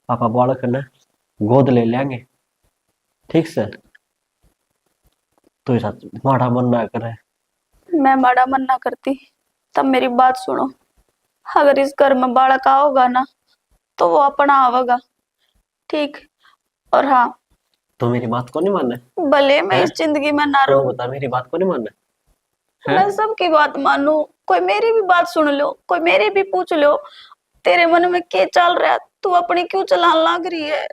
पापा बालक ने गोद ले लेंगे। ठीक से तो साथ माड़ा मन ना करे। मैं माड़ा मन ना करती, तब मेरी बात सुनो। अगर इस घर में बालक आओगा ना तो वो अपना आवेगा, ठीक। और हाँ, तो मेरी बात को नहीं माने भले मैं है? इस जिंदगी में ना कौन रहूं, बता मेरी बात को नहीं माने है? मैं सबकी बात मानू, कोई मेरी भी बात सुन लो, कोई मेरी भी पूछ लो। तेरे मन में क्या चल रहा है, तू अपनी क्यों चलान लग रही है?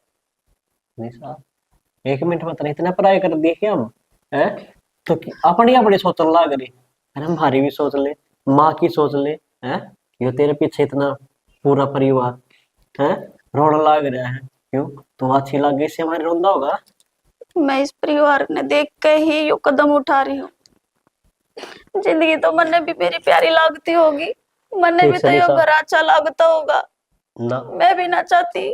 निशा, 1 मिनट में इतना पढ़ाई कर दी क्या हम है? तो अपनी अपनी सोचने लग रही है। हमारी भी सोच ले, माँ की सोच ले। है ये तेरे पीछे इतना पूरा परिवार है रोने लग रहा है, क्यों? तू अच्छी लग गई इससे हमारे रोंदा होगा? मैं इस परिवार ने देख के ही यो कदम उठा रही हूँ। जिंदगी तो मन भी मेरी प्यारी लगती होगी, मन ठीक भी से तो यो निशा घर अच्छा लगता होगा। ना। मैं भी ना चाहती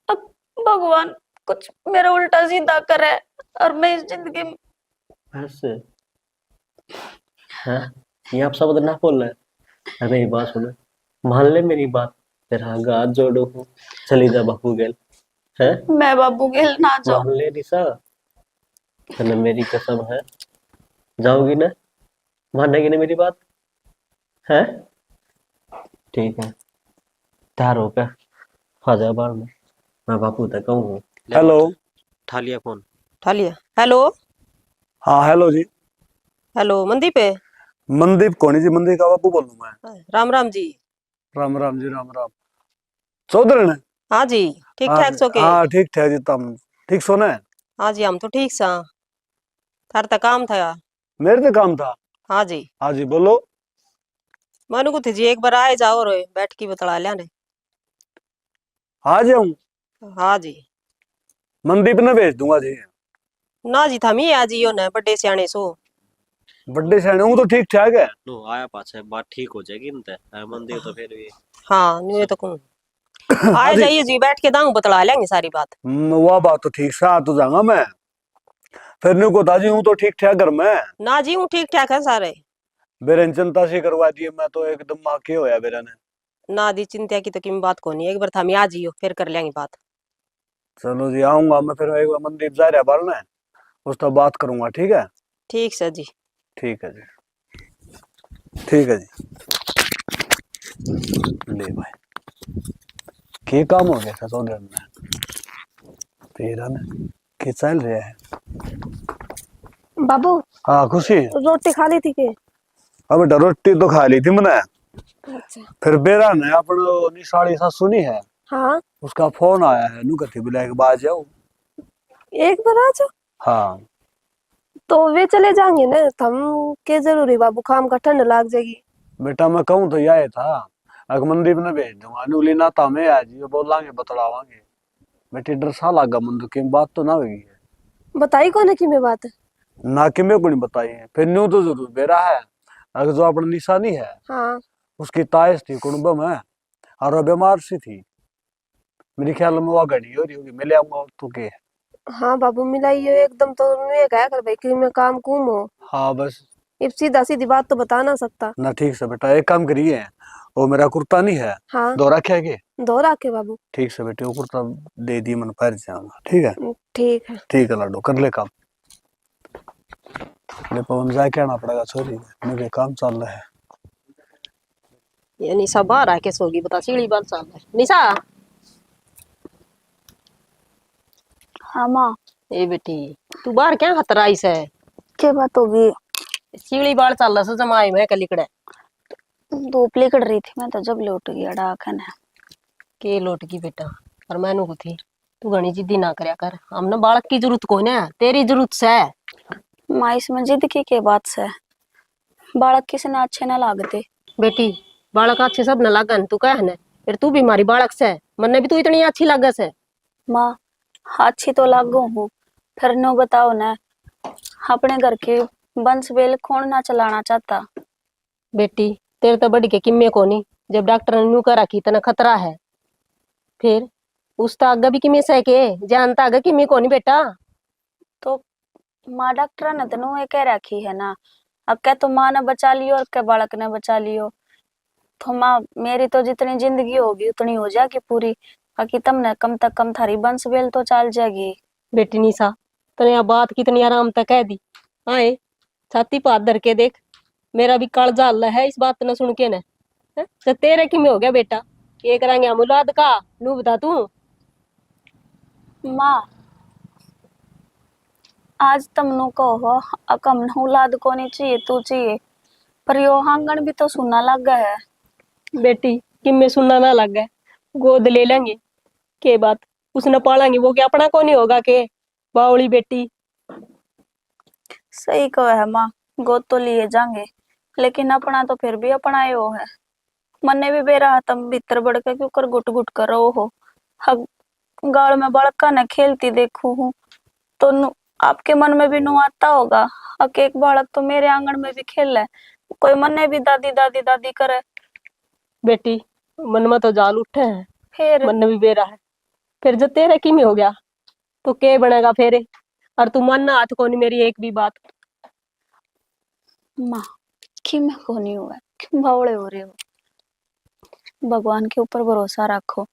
अब भगवान कुछ मेरा उल्टा सीधा करे और मैं इस जिंदगी में। ऐसे है ये आप शब्द ना बोल रहे। अरे ये बात सुन, मान ले मेरी बात, तेरा हाथ जोड़ो हूँ, चली जा बापू गेल है। मैं बाबू गेल ना जाऊं। मान ले निशा, तने मेरी कसम है, जाओगी ना? मानेगी ना मेरी बात है? ठीक है, तैयार हो क्या? आ जा बाहर में, मैं बापू तक कहूँ। हेलो। उठा लिया फोन। उठा लिया। हेलो। हाँ हेलो जी। हेलो मनदीप है? मनदीप कौन जी? मनदीप का बापू बोलूं मैं। राम राम जी। राम राम जी, राम राम। चौधरी ने? हाँ जी, ठीक हाँ ठाक सो के? हाँ ठीक ठाक जी, तुम ठीक सोने? हाँ जी, हम तो ठीक सा। थार तक काम था। मेरे तो काम था। हाँ जी। हाँ जी बोलो। मनु को थी जी एक बार आए जाओ रो बैठ की बतला लिया ने। आ जाऊं? हाँ जी। मनदीप ने भेज दूंगा जी। ना जी थमी आ जियो ने बड़े सियाने सो। बड्डे सैने हूं तो ठीक ठाक है। नो आया पाछे बात ठीक हो जाएगी इनते मंदिर तो फिर भी। हाँ न्यू तो कौन हाँ आए जी। जाइए जी बैठ के दाऊ बतला लेंगे सारी बात। वह बात तो ठीक से आ तो जाऊंगा मैं। फिर न्यू को ताजी हूं तो ठीक ठाक घर में। ना जी हूँ ठीक ठाक है सारे। बेरन चिंता से करवा दिए, मैं तो एकदम आके होया बेरा ने। ना दी चिंता की तो किम बात को नहीं, एक बार थमी आ जियो फिर कर लेंगे बात। चलो जी आऊंगा मैं, फिर एक बार मनदीप जा रहा बाल ने, उस तो बात करूंगा, ठीक है? ठीक सर जी। ठीक है जी, ठीक है जी। ले भाई, के काम हो गया था चौधरी में तेरा ने, के चल रहा है? बाबू हाँ खुशी। रोटी खा ली थी के? अब बेटा रोटी तो खा ली थी मैंने। अच्छा। फिर बेरा ने अपनो निशाड़ी सासू नहीं है, हाँ, उसका फोन आया है, नु कथी बुलाए के बाद जाओ। एक बार आ जाओ हाँ तो वे चले जाएंगे ना, हम के जरूरी बाबू, काम का ठंड लाग जाएगी। बेटा मैं कहूँ तो यह था, अगमनदीप ने भेज दूंगा, नुली ना तामे आज ये बोलांगे बतलावांगे। बेटी डर सा लागा मन तो, की बात तो ना होगी बताई कौन है कि मैं बात? ना, कि मेरे को नहीं बताई है। फिर न्यू तो जरूर बेरा है, अगर जो अपना निशानी है हाँ। उसकी ताइस थी कुंभ में, और वो बीमार सी थी, मेरे ख्याल में वो घड़ी हो रही होगी, मिले आऊंगा तो के। हाँ बाबू मिलाइए एकदम, तो मैं कहा कर भाई कि मैं काम कुम हो। हाँ बस। अब सीधा सीधी बात तो बता ना सकता। ना ठीक से बेटा, एक काम करिए, वो मेरा कुर्ता नहीं है, हाँ, दो रखे के? दो रखे बाबू। ठीक से बेटे, वो कुर्ता दे दिए, मन पैर जाऊंगा, ठीक है? ठीक है। ठीक है लाडो, कर ले काम। ले पवन जाए कहना पड़ेगा छोरी, मुझे काम चल रहा है। ये निशा बाहर आके सोगी बता सीढ़ी बात चल रहा है। निशा। हाँ माँ। ए बेटी तू बाहर क्या खतरा आई से? क्या बात होगी? सीढ़ी बाल चल रहा से जमाई में कलिकड़े। धूप लिकड़ रही थी, मैं तो जब लौट गया डाकन है। के लौट की बेटा, पर मैनू को थी तू घनी जिद्दी ना करया कर, हमने बालक की जरूरत को ना तेरी जरूरत से। माँ इसमें जिद की क्या बात से? बालक किसी ने अच्छे ना लागते। बेटी बालक अच्छे सब न लागन, तू कह न फिर तू भी मारी बालक से, मन्ने भी तू इतनी अच्छी लागे से। माँ अच्छी तो लागू हूँ, फिर नो बताओ ना, अपने घर के वंश वेल कौन ना चलाना चाहता? बेटी तेरे तो बड़ी के किम्मे को नहीं, जब डॉक्टर ने न्यू कर रखी तना खतरा है, फिर उसता आगे भी किम्मे से के जानता आगे किम्मे को नहीं बेटा। तो माँ डॉक्टर ने तो ये कह रखी है ना, अब क्या तो माँ ने बचा लियो और क्या बालक ने बचा लियो। तो माँ मेरी तो जितनी जिंदगी होगी उतनी हो जाएगी पूरी, बाकी तुमने कम तक कम थारी बंस बेल तो चाल जाएगी। बेटी निशा तने यह बात कितनी आराम तक कह दी। आए छाती पर हाथ धर के देख, मेरा भी कालजा हल्ला है इस बात न सुन के न। तो तेरे की में हो गया बेटा, ये करांगे हम औलाद का, नू बता तू। माँ आज तुमनु कहो अकम न औलाद को नहीं चाहिए तू चाहिए, पर यो आंगन भी तो सुनना लग गया है। बेटी किम्मे सुनना ना लग गए, गोद ले लेंगे के बात उसने पालेंगे, वो क्या अपना को नहीं होगा के बावली बेटी। सही कहो है माँ, गोद तो लिए जाएंगे, लेकिन अपना तो फिर भी अपना ही वो है। मन्ने भी बेरा तुम भीतर बढ़ के क्यों कर गुट गुट कर रहो हो। हग गाल में बड़का न खेलती देखू हूँ तो आपके मन में भी नु आता होगा। हक एक बालक तो मेरे आंगन में भी खेल है, कोई मन्ने भी दादी दादी दादी करे। बेटी मन में तो जाल उठे हैं, फिर मन में भी बेरा है, फिर जब तेरे की में हो गया तो के बनेगा फेरे। और तू मानना हाथ को नहीं मेरी एक भी बात। माँ कि मैं को नहीं हुआ, क्यों बावड़े हो रहे हो। भगवान के ऊपर भरोसा रखो,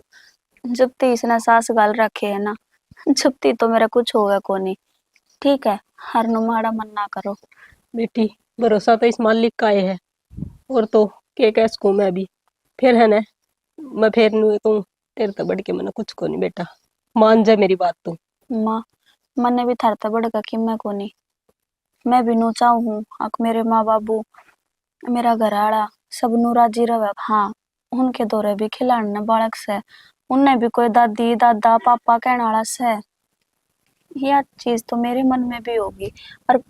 जब ती इसने सास गाल रखे है ना, जब ती तो मेरा कुछ होगा को नहीं। ठीक है, हर नु माड़ा मन ना करो। बेटी भरोसा तो इस मालिक का ही है, और तो के कह सकूं मैं भी। फिर है न मैं फिर नु तू तेरे तो बढ़ के मन कुछ को नहीं बेटा, मान जा मेरी बात तू। माँ मन्ने भी थरता बड़का कि मैं को नहीं, मैं भी नु चाहूँ हूँ अक मेरे माँ बाबू मेरा घर आड़ा सब नु राजी रहे। हाँ उनके दौरे भी खिलाने बालक से, उनने भी कोई दादी दादा पापा कहने वाला से। यह चीज तो मेरे मन में भी होगी, और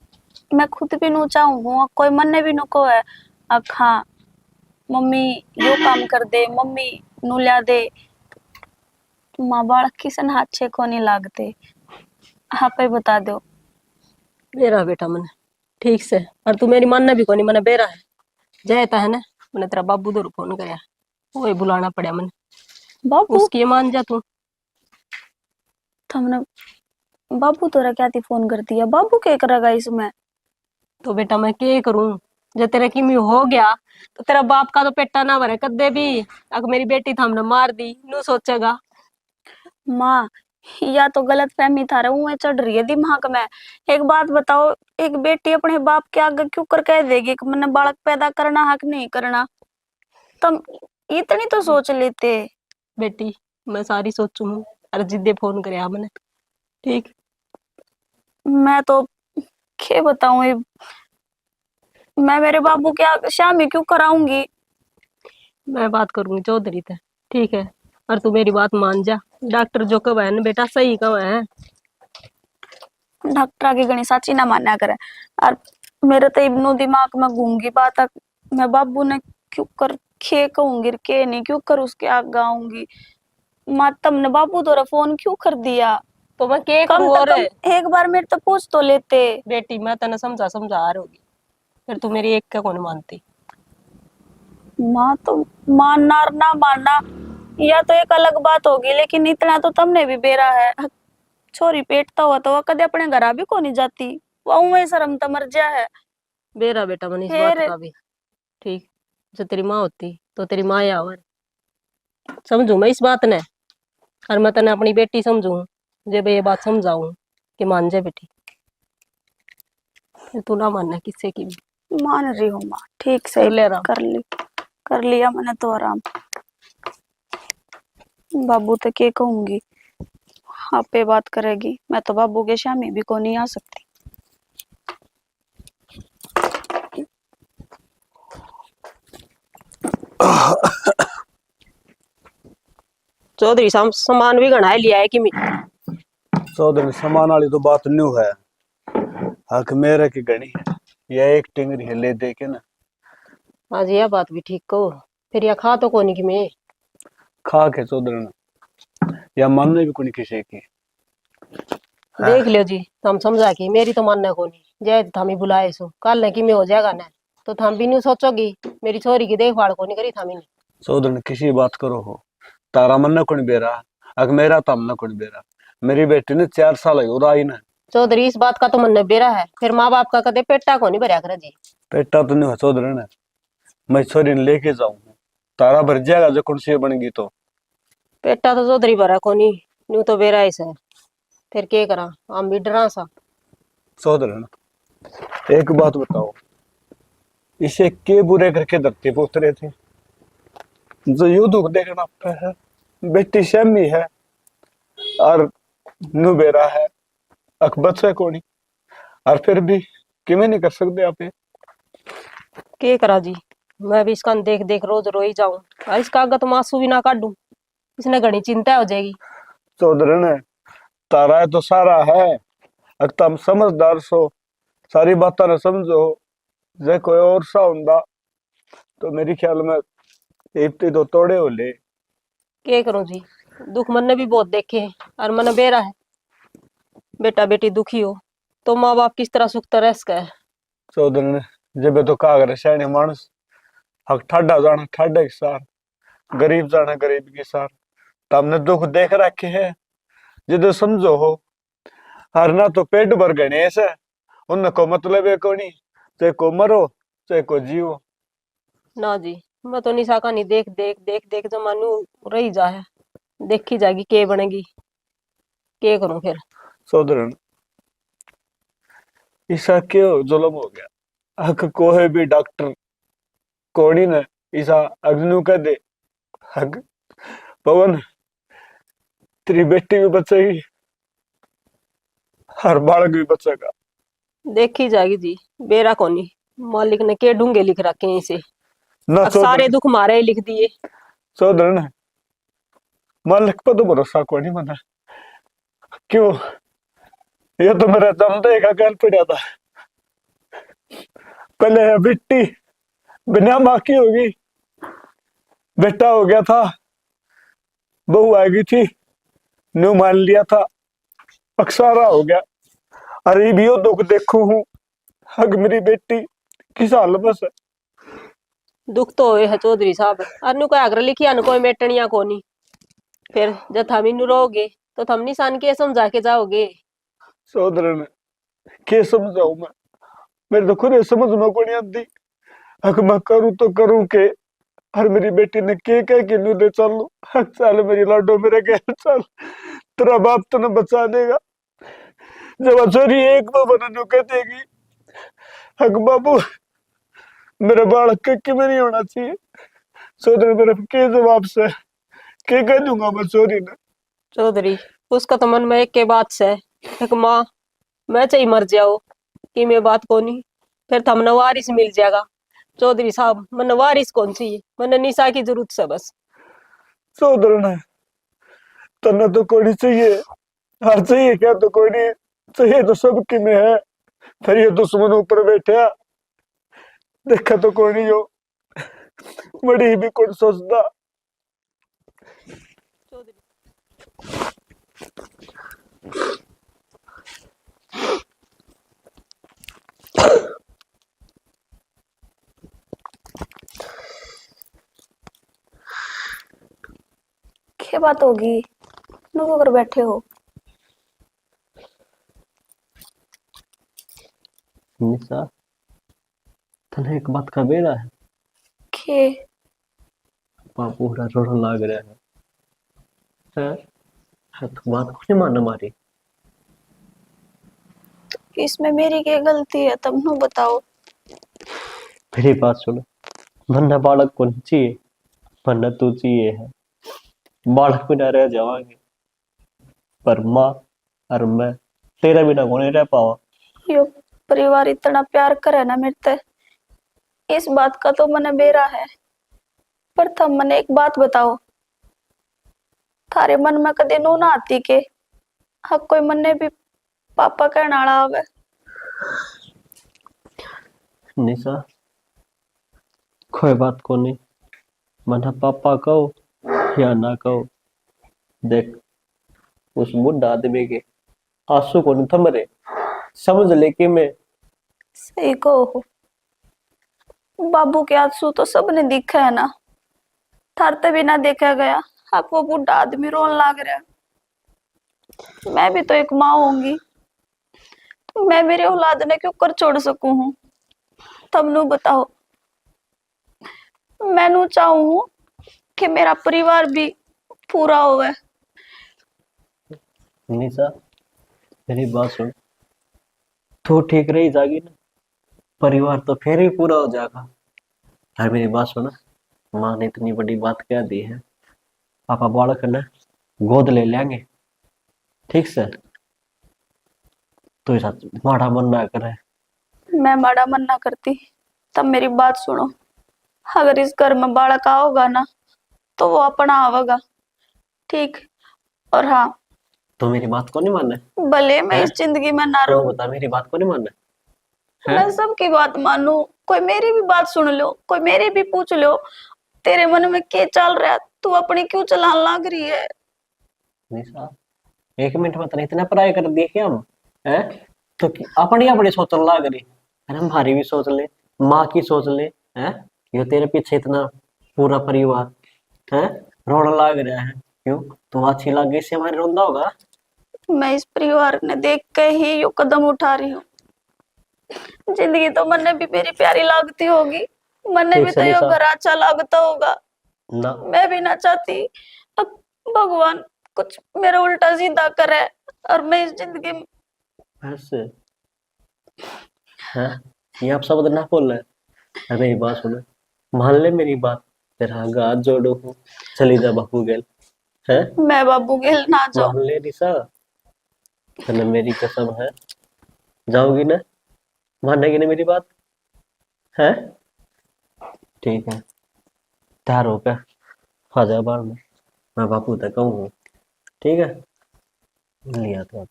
मैं खुद भी नु चाहूँ हूँ कोई मन ने भी नु को है अक हाँ मम्मी यो काम कर दे, मम्मी नु ला दे। माँ बालक किसन अच्छे को नहीं लागते, आप ही बता दो। बेरा बेटा मन ठीक से, और तू मेरी मानना भी को नहीं, मन बेरा है जाता है ना। मैंने तेरा बाबू दो फोन कराया, वही बुलाना पड़ा मन, बाबू उसकी मान जा तू। तुमने बाबू तोरा क्या थी फोन कर दिया, बाबू क्या करेगा इसमें। तो बेटा मैं क्या करूं, जब तेरा किमी हो गया तो तेरा बाप का तो पेटा ना भरे कदे भी। अगर मेरी बेटी था हमने मार दी नू सोचेगा। माँ या तो गलत फहमी था रहा चढ़ रही है दिमाग में। एक बात बताओ, एक बेटी अपने बाप के आगे क्यों कर कह देगी कि मैंने बालक पैदा करना हक नहीं करना। तुम इतनी तो सोच लेते। बेटी मैं सारी सोचू हूँ, अरे जिद्दे फोन करे मैंने ठीक। मैं तो क्या बताऊं ये, मैं मेरे बाबू के आगे शामी क्यों कराऊंगी। मैं बात करूंगी चौधरी से ठीक है, और तू मेरी बात मान जा। डॉक्टर जो कब है ना बेटा सही कब है। डॉक्टर आगे गणी साची ना मान्या करे, और मेरे तो इब्नो दिमाग में घूमगी बात मैं बाबू ने क्यों कर खे कहूंगी के नहीं क्यों कर उसके आगे आऊंगी। माँ तुमने बाबू द्वारा फोन क्यों कर दिया। तो मैं क्या कम करूँ से और कम एक बार मेरे तो पूछ तो लेते। बेटी मैं तने समझा समझा आ रही होगी, फिर तू मेरी एक का कौन मानती। माँ तो मानना और ना मानना या तो एक अलग बात होगी, लेकिन इतना तो तुमने भी बेरा है। छोरी पेटता हुआ तो वह कदे अपने घर भी को नहीं जाती, वह वही शर्म तो मर जा है। बेरा बेटा मन इस बात फिर का भी ठीक, जो तेरी माँ होती तो तेरी माँ या और समझू मैं इस बात ने, और मैं तने अपनी बेटी समझू जब ये बात समझाऊं कि मान जा बेटी। फिर तू ना मानना किससे की भी। मान रही हूँ माँ, ठीक से कर ले आराम। कर लिया मैंने तो आराम। बाबू तो क्या कहूंगी, आप पे बात करेगी, मैं तो बाबू के शामी भी को नहीं आ सकती। चौधरी सामान भी गणा लिया है कि चौधरी सामान वाली तो बात न्यू है, हक मेरे की गणी है, यह एक टिंगरी है ले दे के ना। आज यह बात भी ठीक कहो, फिर यह खा तो कोनी की मैं खा के चौधरी ने या मन ने भी कुछ किसी की। देख लियो जी, तुम समझा की मेरी तो मानना कोनी जय थामी बुलाए सो कल न कि मैं हो जाएगा ना, तो थम भी नहीं सोचोगी मेरी छोरी की देखभाल कोनी करी थामी ने। चौधरी ने किसी बात करो हो, तारा मन ने कुछ बेरा अग मेरा तम न कुछ बेरा। मेरी बेटी ने 4 साल हो रही ना। चौधरी इस बात का तो मन बेरा है, फिर माँ बाप का कदे पेटा को नहीं भरया कर जी। पेटा तो नहीं हो चौधरी ने, मैं छोरी ने लेके जाऊं, तारा भर जाएगा जो कुर्सी बनेगी तो। पेटा तो चौधरी भरा कोनी न्यू तो बेरा ऐसा है। फिर के करा हम भी डरा सा। सोदरन, एक बात बताओ, इसे के बुरे करके धरती पे उतरे थे जो यूं दुख देखना पे है? बेटी शमी है और नुबेरा है, अकबर से कोनी, और फिर भी किमें नहीं कर सकते आप ये? के करा जी, मैं भी इसका देख देख रोज रो ही जाऊं। और इसका आगे तो आंसू भी ना काटूं, इसने घनी चिंता हो जाएगी। सोदरन, तारा तो सारा है, अगर तुम समझदार सो, सारी बातें न समझो, जे कोई और सा हुंदा तो मेरी ख्याल में इब्ती तो तोड़े हो ले। के करूं जी, दुख मन ने भी बहुत देखे हैं और मन बेरा है। बेटा बेटी दुखी हो तो माँ बाप किस तरह सुख तरह सके है। सोदरन, जब तो कागर सैने मानस, हक ठाडा जाना ठाडा के सार, गरीब जाना गरीब के सार, तुमने दुख देख रखे है, जिद समझो हो। हर ना तो पेट भर गणेश है, उनको मतलब है कोनी, चाहे को मरो चाहे को जियो। ना जी, मैं तो निशा का नहीं देख देख देख देख जमानू रही जा है। देखी जाएगी के बनेगी, के करूं फिर। सोदरन, ईसा क्यों जुल्म हो गया? हक कोई भी डॉक्टर कोनी ने ईसा अग्नु कह दे, हक पवन तेरी बेटी भी बचेगी, हर बालक भी बचेगा। देखी जाएगी जी, बेरा कोनी। मालिक ने के ढूंगे लिख रखे हैं इसे, ना अब सारे सोदरन, दुख मारे ही लिख दिए। सोदरन, मालिक पर तो भरोसा कोनी मना, क्यों? ये तो मेरा जमदे का गल पड़ा था, पहले है बेटी बिना माँ की होगी, बेटा हो गया था, बहू आएगी थी, न्यू मान लिया था, अक्सारा हो गया। अरे भी यो दुख देखू हूँ, हग मेरी बेटी किस हाल बस है। दुख तो होए है चौधरी साहब, अनु कोई अगर लिखी अनु कोई मेटनिया कोनी। फिर जब थम इनु रहोगे तो थम निशान के समझा के जाओगे। सोदरन, के समझाऊ मैं? मेरे तो खुद समझ में को नहीं आती, हक मैं करूँ तो करूँ के? हर मेरी बेटी ने के कह के न्यू ले चलू, हक चल मेरी लाडो मेरे घर चल, तेरा बाप तो न बचा देगा। जब अचोरी एक बार बना न्यू कह देगी, हक बाबू मेरे बालक के क्यों नहीं होना चाहिए? सोदर मेरे के जवाब से के कह दूंगा मैं चोरी ने? चौधरी, उसका तो मन में एक के बात से एक माँ, मैं चाहे मर जाओ कि मैं बात कोनी, फिर थम वारिस मिल जाएगा। चौधरी साहब, मन वारिस कौन चाहिए, मन निशा की जरूरत से बस। सोदर ने तन्ने तो कोई नहीं चाहिए, हर चाहिए क्या तो कोई नहीं चाहिए, तो सबकी में है। फिर ये दुश्मन ऊपर बैठा, देखा तो कोई नहीं हो, बड़ी भी कौन सोचता। चौधरी क्या बात होगी, नुको कर बैठे हो? निशा, तने एक बात का बेरा है? के बापू पूरा रोने लाग रहा है? तो बात को नहीं मानना हमारी। इसमें मेरी क्या गलती है, तब नु बताओ। मेरी बात सुनो, वरना बालक को नहीं चाहिए, वरना तू चाहिए है। बालक बिना रह जावांगे, पर माँ और मैं तेरा बिना को नहीं रह पावा। यो परिवार इतना प्यार करे ना मेरे ते, इस बात का तो मने बेरा है। पर तब मने एक बात बताओ, थारे मन में कदे नो ना आती के हक कोई मन्ने भी पापा कहना आला आवे? निशा, कोई बात को नहीं, मना पापा कहो या ना कहो, देख उस बुढ़ा आदमी के आंसू को नहीं थम रहे, समझ ले कि मैं। सही कहो, बाबू के आंसू तो सबने दिखा है ना, थार ते भी ना देखा गया, अब वो बुढ़ा आदमी रोन लाग रहा है। मैं भी तो एक माँ होंगी, मैं मेरे औलाद ने क्यों कर छोड़ सकूं हूँ? तब नु बताओ, मैं नु चाहूं कि मेरा परिवार भी पूरा होवे। निशा मेरी बात सुन, तू ठीक रही जागी ना, परिवार तो फिर ही पूरा हो जाएगा। यार मेरी बात सुन, माँ ने इतनी बड़ी बात कह दी है, पापा बालक ने गोद ले लेंगे, ठीक से। तो साथ माड़ा मन ना करे। मैं माड़ा मन ना करती, तब मेरी बात सुनो। अगर इस घर में बालक आओगा ना तो वो अपना आवेगा, ठीक। और हाँ, तो मेरी बात को नहीं मानना भले मैं है? इस जिंदगी में ना तो रहूं, बता, मेरी बात को नहीं मानना है? मैं सबकी बात मानू, कोई मेरी भी बात सुन लो, कोई मेरी भी पूछ लो। तेरे मन में क्या चल रहा है, तू अपनी क्यों चलान लग रही है? निशा, 1 मिनट में तो इतना पढ़ाई कर दी क्या हम, है? तो अपनी अपनी सोचने लग रही है। हमारी भी सोच ले, माँ की सोच ले, है? ये तेरे पीछे इतना पूरा परिवार है रोने लग रहा है, क्यों? तू अच्छी लग गई से हमारे रोंदा होगा। मैं इस परिवार ने देख के ही यो कदम उठा रही हूँ। जिंदगी तो मन्ने भी मेरी प्यारी लगती होगी, मन्ने ठीक भी से तो यो निशा, घर अच्छा लगता होगा। ना मैं भी ना चाहती अब भगवान कुछ मेरा उल्टा सीधा करे और मैं इस जिंदगी में। ऐसे है, ये आप शब्द ना बोल रहे। अरे मेरी बात सुन, मान ले मेरी बात, तेरा हाथ जोड़ो हूँ, चली जा बापू गेल, है? मैं बाबू गेल ना जाऊं। मान ले निशा, तने मेरी कसम है, जाओगी ना, मानेगी ना मेरी बात, है? ठीक है, तैयार होकर आ जा बाहर में, मैं बापू तक कहूँ, ठीक है? लिया तो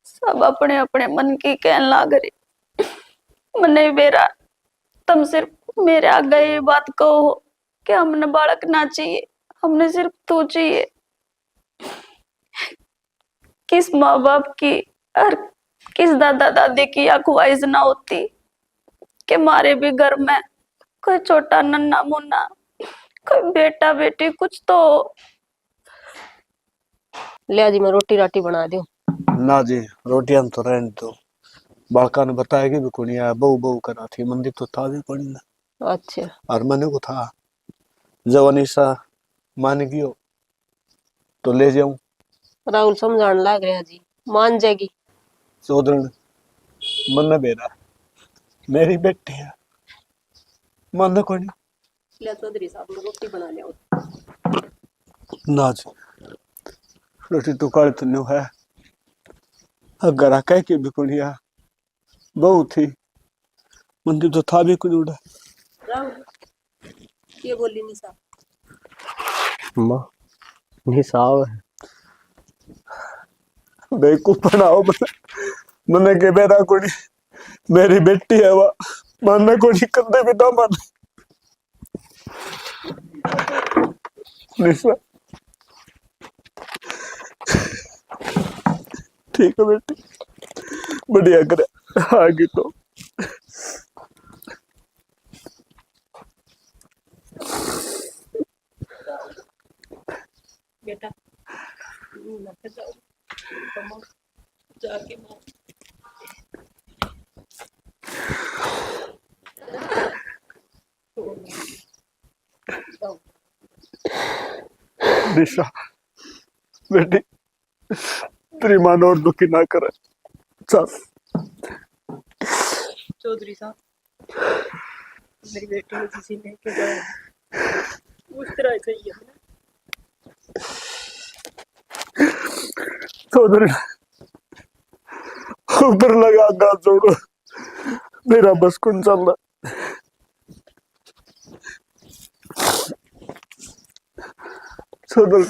सब अपने अपने मन की कहने लग रही, मने बेरा तुम सिर्फ मेरे आगे ये बात कहो कि हमने बालक ना चाहिए, हमने सिर्फ तू चाहिए। किस माँ बाप की और किस दादा दादी की यह ख्वाहिश ना होती कि हमारे भी घर में कोई छोटा नन्ना मुन्ना, कोई बेटा बेटी कुछ तो हो। ले जी मैं रोटी राटी बना दो। ना जी, रोटियां तो रहने दो। बालका ने बताया कि भी कोनी आया, बहु बहु करा थी, मंदिर तो था भी कोनी ना। अच्छा और मैंने को था, जब अनिशा मान गई हो तो ले जाऊं। राहुल समझाने लग रहा जी, मान जाएगी। चौधरी मन बेरा मेरी बेटी है, मन कोनी। ले चौधरी साहब ने रोटी बना लिया। ना जी, रोटी तो काल तो न्यू है, अगर आ कह के भी कोनी आ, बहु थी, मंदिर तो था भी कुछ उड़ा। राहुल ये बोली निशा। माँ निशा है, बेवकूफ बनाओ मने के बेरा कोनी, मेरी बेटी है वह, मानने कोनी कदे भी ना मान। निशा ठीक है बेटी, बढ़िया करे, आगे तो बेटा जाके निशा बेटी, तेरी मान और दुखी ना करे, चल। चौधरी साहब मेरी बेटी ने किसी लेके जाओ, उस तरह चाहिए ना। चौधरी ऊपर लगा हाथ जोड़ो, मेरा बस कौन चल रहा। चौधरी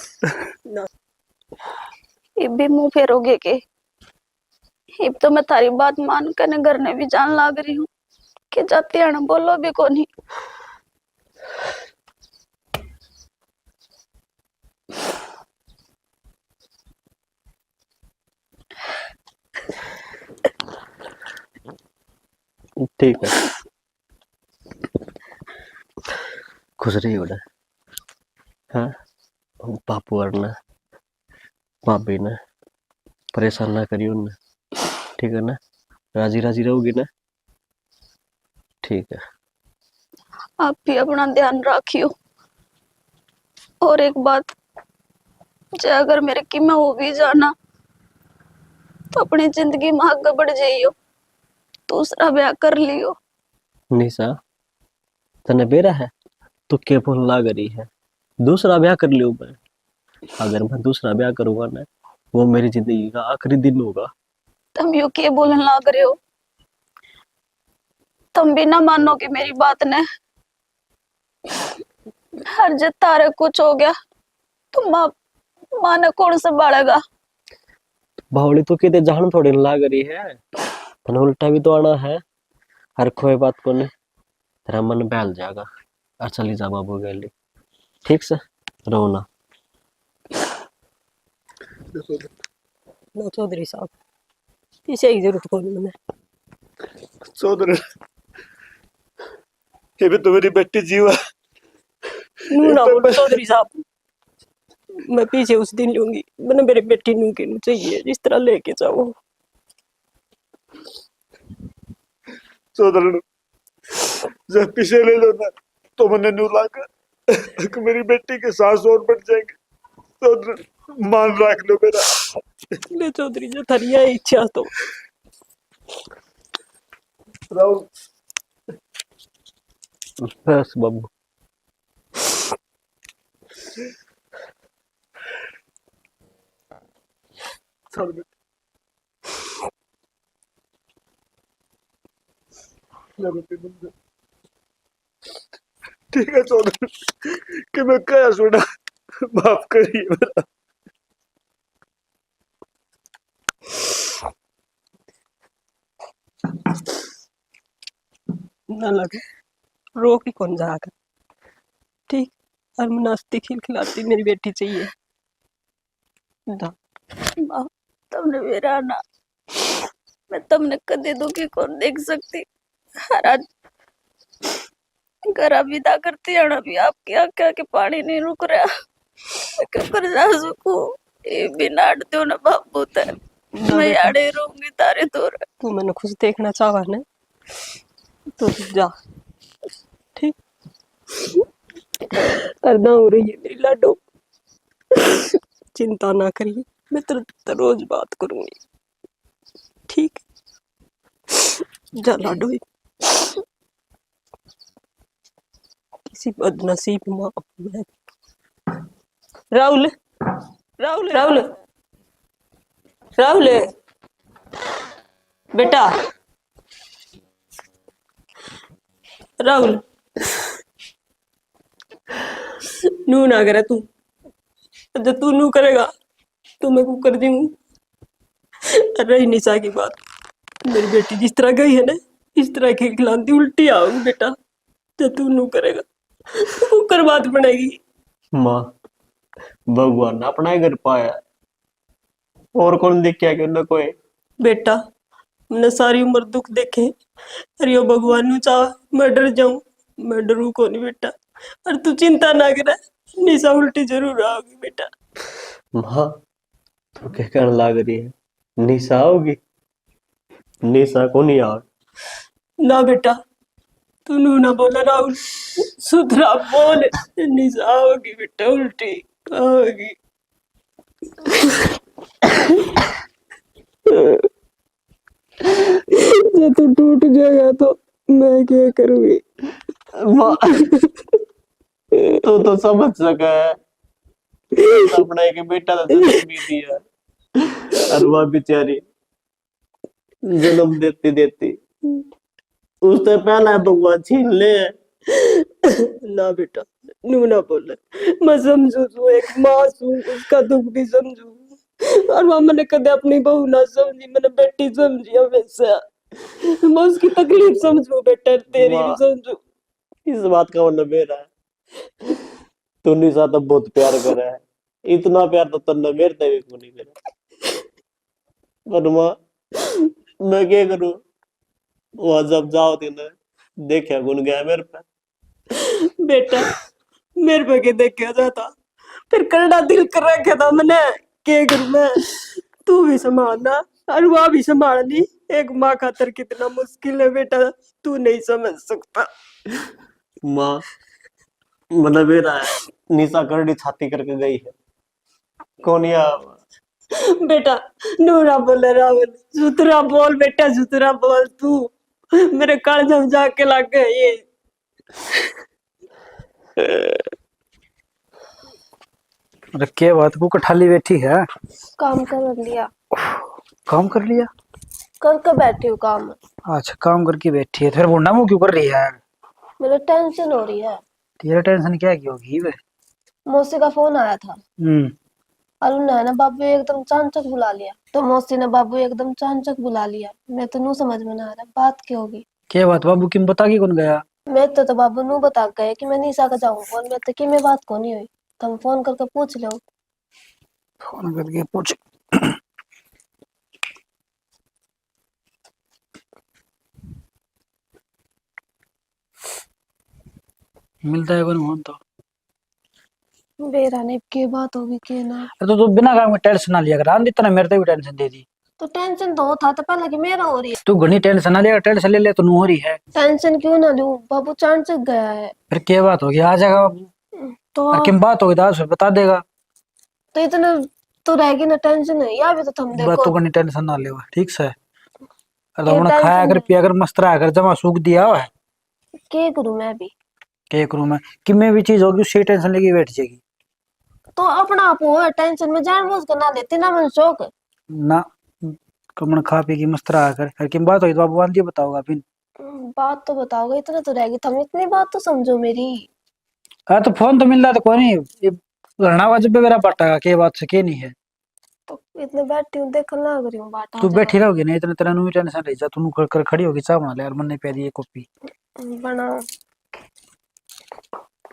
इब भी मुंह फेरोगे के? इब तो मैं थारी बात मान कर घर ने भी जान लाग रही हूँ कि जाती है ना बोलो भी कोनी। ठीक है, खुश रही हो ना, हाँ? बापू और ना भाभी ने परेशान ना करियो ना, ठीक है ना? राजी राजी रहोगी ना? ठीक है। आप भी अपना ध्यान रखियो। और एक बात, जे अगर मेरे की मैं हो भी जाना तो अपनी जिंदगी में आगे बढ़ जाइयो, दूसरा ब्याह कर लियो। निशा तने बेरा है तू के बोल लाग रही है दूसरा ब्याह कर लियो मैं। अगर मैं दूसरा ब्याह करूंगा ना वो मेरी जिंदगी का आखिरी दिन होगा। तुम यो के बोलने लग रहे हो? तुम भी ना मानोगे मेरी बात ने। हर जब तारे कुछ हो गया तो माँ ने कौन संभालेगा? बावली तू किते जान थोड़ी ना लाग रही है तने उल्टा भी तो आना है। हर कोई बात को ने तेरा मन बहल जाएगा और चली जा बाबू गली। ठीक से रोना। ना चौधरी साहब, पीछे की जरूरत कोनी मने। चौधरी ये भी तो मेरी बेटी जीवा। नू ना बोलो चौधरी साहब, मैं पीछे उस दिन लूंगी। मैंने मेरी बेटी नू के नू चाहिए जिस तरह लेके जाओ। चौधरी जब पीछे ले लो ना तो मैंने नू लाकर मेरी बेटी के सांस और बढ़ जाएंगे। चौधरी मान रख लो मेरा। ले चौधरी जो थरिया इच्छा तो राहुल बस बाबू। चल बेटा ले बेटी तुम ठीक है चौधरी कि मैं क्या सुना माफ करिए मेरा। ना लगे रो की कौन जाकर। ठीक, और नाश्ते खिलखिलाती मेरी बेटी चाहिए। दा माँ, तुमने मेरा ना, मैं तुमने कदे दुखी कौन देख सकती। हर आज घर विदा करती है अभी आपकी आंखें के पानी नहीं रुक रहा। मैं क्या कर जा सकूं? ये बिना अड़ते ना बाबू ते मैं याड़े रहूंगी तारे दूर। तू मैंने खुश देखना चाहा ना तो जा। ठीक, करना हो रही है मेरी लाडो, चिंता ना करिए, मैं तेरे रोज बात करूंगी। ठीक, जा लाडो। किसी बदनसीब माँ मैं। राहुल राहुल राहुल राहुल बेटा, राहुल नू ना करे तू। जब तू नू करेगा तो मैं को कर दूंगी। रही निशा की बात, मेरी बेटी जिस तरह गई है ना इस तरह की खिलाती उल्टी आओगी बेटा। जब तू नू करेगा तो कर बात बनेगी। माँ भगवान ने अपना ही घर पाया और कौन देख क्या कि उन्हें कोई। बेटा मैंने सारी उम्र दुख देखे, अरे यो भगवान नु चाह मैं डर जाऊं, मैं डरू को नहीं बेटा। और तू चिंता ना करे, निशा उल्टी जरूर आओगी बेटा। माँ तो क्या कहने लाग रही है निशा होगी? निशा को नहीं आओ। ना बेटा तू नू ना बोला राहुल, सुधरा बोल। निशा आओगी बेटा, उल्टी आओगी। जब तू टूट जाएगा तो मैं क्या करूंगी? माँ तो समझ सका है अपना एक बेटा था जन्म भी दिया और वह बेचारी जन्म देती देती उससे पहला भगवान छीन ले। ना बेटा नू ना बोले, मैं समझू तू एक मासूम, उसका दुख भी समझू। और वह मैंने कदे अपनी बहू ना समझी, मैंने बेटी समझी हमेशा। मैं उसकी तकलीफ समझू बेटा, तेरी भी समझू। इस बात का मतलब मेरा है तू निशा तो बहुत प्यार करे है, इतना प्यार तो तन्ने मेरे ते भी नहीं करे। पर माँ मैं क्या करूं? वहां जब जाओ थी ना देखा गुन गया मेरे पे। बेटा मेरे पे के देख के जाता, फिर करड़ा दिल कर रखा था मैंने, क्या करूं मैं? तू भी संभालना और वह भी संभालनी। एक माँ खातर कितना मुश्किल है बेटा, तू नहीं समझ सकता। माँ मतलब मेरा है निशा करड़ी छाती करके गई है कौन या बेटा नूरा बोले रावल जुतरा बोल बेटा जुतरा बोल तू मेरे काल जम जाके लग गए ये अरे क्या बात को कठाली बैठी है। काम कर लिया। काम कर लिया। कर बैठी हूँ काम। अच्छा काम करके बैठी है फिर बुढ़ा मुंह क्यों कर रही है। मेरे टेंशन हो रही है। तेरा टेंशन क्या की होगी वे। मौसी का फोन आया था और उन्होंने ना बाबू एकदम चांचक बुला लिया। तो मौसी ने बाबू एकदम चांचक बुला लिया। मैं तो नू समझ में ना आ रहा बात क्या होगी। क्या बात बाबू किम बता के कौन गया। मैं तो बाबू नू बता गए कि मैं निशा का जाऊंगा और मैं तो कि मैं बात को नहीं हुई। तुम फोन करके पूछ लो। फोन करके पूछ। मिलता है कौन फोन तो। बेरा ने के बात होगी के ना। अरे तो तू बिना काम के टेंशन ना लिया कर आंधी इतना मेरे को भी टेंशन दे दी। तो टेंशन तो था तो पहले कि मेरा हो रही है। तू घनी टेंशन ना लिया टेंशन ले ले तो नू हो रही है। टेंशन क्यों ना लूं बाबू चांचक गया है। फिर क्या बात होगी आ जाएगा बाबू। तो और किम बात होगी दास बता देगा। तो इतना तो रहेगी ना टेंशन है या भी तो तुम देखो। बातों घनी टेंशन ना ले ठीक से। अरे तो के हमने खाया टेंशन कर पिया कर मस्त रहा कर जमा सूख दिया हुआ है। के करूं मैं भी। एक रूम है कि मैं भी चीज होगी उससे टेंशन लेके बैठ जाएगी। तो अपना आप हो टेंशन में जानबूझ कर ना लेती ना मन शौक। ना कमन खा पी की मस्त रहा कर किम बात होगी तो बाबू आंधी बताओगा फिर। बात तो बताओगे इतना तो रहेगी तुम इतनी बात तो समझो मेरी। हाँ तो फोन तो मिल रहा तो कोई नहीं ये लड़ना वाजिब पे मेरा पटागा के बात से के नहीं है। तो इतने बैठी हूँ देख लग रही हूँ बात आ तू बैठी जाओ। रहोगी नहीं इतना तेरा नू टेंशन रही जा तू कर खड़ी होगी चाह बना ले यार मन नहीं प्यारी ये कॉपी। बनाओ।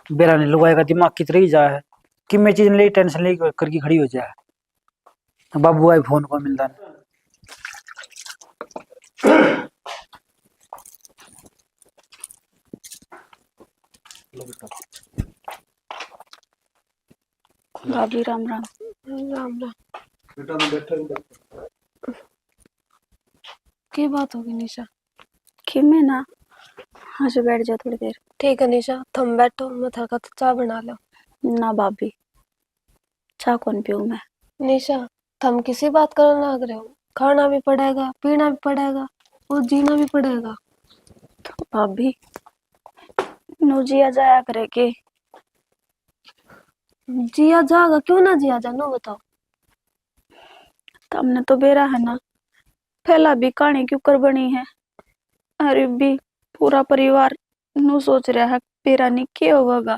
बेरा नहीं लुगाएगा दिमाग की तरह ही जा है कि मैं चीज ले टेंशन ले करके खड़ी हो जाए। बाबू आई फोन को मिलता नहीं। भाभी राम राम। राम राम। की बात होगी निशा। कि मैं ना हाँ जो बैठ जाओ थोड़ी देर। ठीक है निशा तुम बैठो मैं थका तो चाय बना लो। ना भाभी चाय कौन पीऊँ मैं। निशा तुम किसी बात करना लग रहे हो। खाना भी पड़ेगा पीना भी पड़ेगा और जीना भी पड़ेगा। तो भाभी नो जिया जाया करे के। जिया जाएगा क्यों ना जिया जा नो बताओ। तुमने तो बेरा है ना पहला भी कहानी क्यों कर बनी है। अरे भी पूरा परिवार नु सोच रहा है पेरा नहीं क्या होगा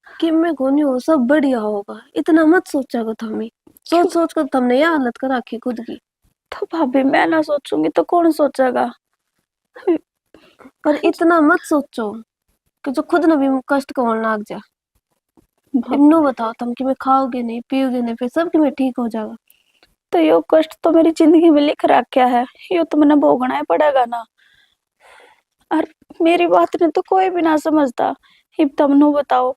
कि मैं कोनी हो सब बढ़िया होगा। इतना मत सोचा थमी सोच सोच कर तुमने यह हालत कर रखी खुद की। तो भाभी मैं ना सोचूंगी तो कौन सोचेगा। पर इतना मत सोचो कि जो खुद न भी कष्ट को लाग जा। इन्नो बताओ तुम कि मैं खाओगे नहीं पियोगे नहीं फिर सब कि मैं ठीक हो जाएगा। तो यो कष्ट तो मेरी जिंदगी में लिख रखा है यो तो मैंने भोगना ही पड़ेगा ना। और मेरी बात ने तो कोई भी ना समझता। हिब तुमनु बताओ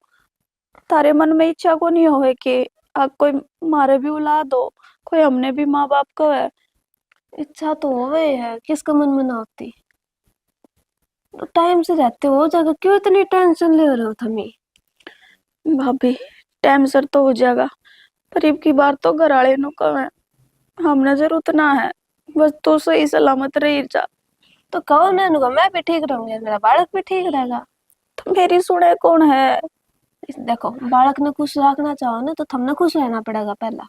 तारे मन में इच्छा को नहीं होवे कि कोई मारे भी औलाद हो कोई हमने भी माँ बाप को है। इच्छा तो होवे है किसका मन में ना होती। तो टाइम से रहते हो जाएगा क्यों इतनी टेंशन ले रहे हो थमी। भाभी टाइम सर तो हो जाएगा पर अब की बार तो घर वाले नु कहे हमने जरूरत ना है बस तो सही सलामत रही जा। तो कहो ना नुका मैं भी ठीक रहूंगी मेरा बालक भी ठीक रहेगा। तो मेरी सुने कौन है। देखो बालक ने खुश रखना चाहो ना तो तुमने खुश रहना पड़ेगा पहला।